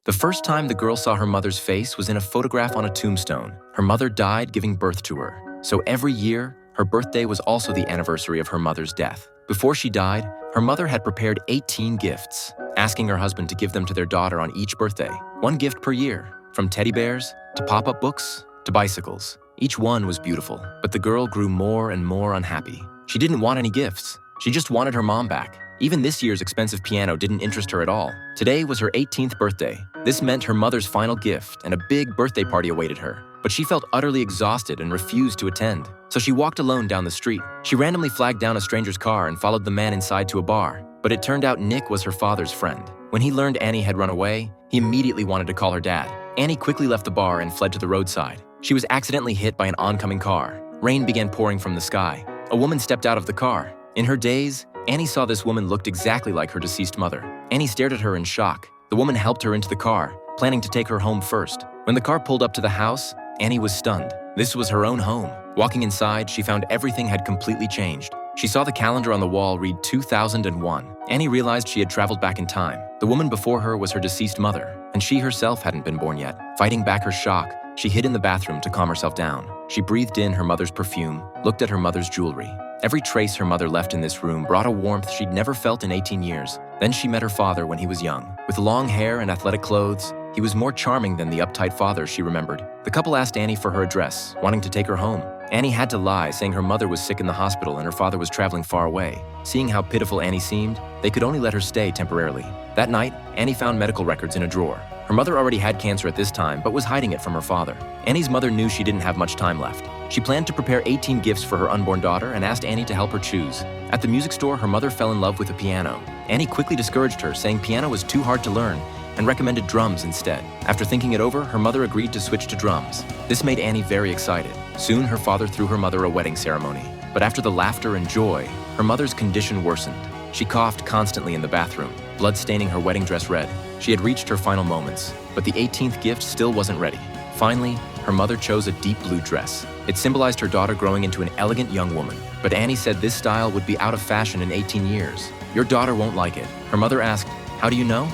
The first time the girl saw her mother's face was in a photograph on a tombstone. Her mother died giving birth to her, so every year, her birthday was also the anniversary of her mother's death. Before she died, her mother had prepared 18 gifts, asking her husband to give them to their daughter on each birthday. One gift per year, from teddy bears to pop-up books to bicycles. Each one was beautiful, but the girl grew more and more unhappy. She didn't want any gifts. She just wanted her mom back. Even this year's expensive piano didn't interest her at all. Today was her 18th birthday. This meant her mother's final gift, and a big birthday party awaited her. But she felt utterly exhausted and refused to attend. So she walked alone down the street. She randomly flagged down a stranger's car and followed the man inside to a bar. But it turned out Nick was her father's friend. When he learned Annie had run away, he immediately wanted to call her dad. Annie quickly left the bar and fled to the roadside. She was accidentally hit by an oncoming car. Rain began pouring from the sky. A woman stepped out of the car. In her daze, Annie saw this woman looked exactly like her deceased mother. Annie stared at her in shock. The woman helped her into the car, planning to take her home first. When the car pulled up to the house, Annie was stunned. This was her own home. Walking inside, she found everything had completely changed. She saw the calendar on the wall read 2001. Annie realized she had traveled back in time. The woman before her was her deceased mother, and she herself hadn't been born yet. Fighting back her shock, she hid in the bathroom to calm herself down. She breathed in her mother's perfume, looked at her mother's jewelry. Every trace her mother left in this room brought a warmth she'd never felt in 18 years. Then she met her father when he was young. With long hair and athletic clothes, he was more charming than the uptight father she remembered. The couple asked Annie for her address, wanting to take her home. Annie had to lie, saying her mother was sick in the hospital and her father was traveling far away. Seeing how pitiful Annie seemed, they could only let her stay temporarily. That night, Annie found medical records in a drawer. Her mother already had cancer at this time, but was hiding it from her father. Annie's mother knew she didn't have much time left. She planned to prepare 18 gifts for her unborn daughter and asked Annie to help her choose. At the music store, her mother fell in love with a piano. Annie quickly discouraged her, saying piano was too hard to learn, and recommended drums instead. After thinking it over, her mother agreed to switch to drums. This made Annie very excited. Soon, her father threw her mother a wedding ceremony. But after the laughter and joy, her mother's condition worsened. She coughed constantly in the bathroom, blood staining her wedding dress red. She had reached her final moments, but the 18th gift still wasn't ready. Finally, her mother chose a deep blue dress. It symbolized her daughter growing into an elegant young woman. But Annie said this style would be out of fashion in 18 years. Your daughter won't like it. Her mother asked, "How do you know?"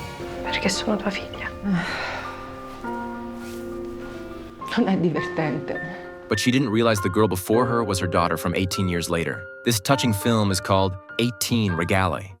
Perché sono tua figlia. Non è divertente. But she didn't realize the girl before her was her daughter from 18 years later. This touching film is called 18 Regale.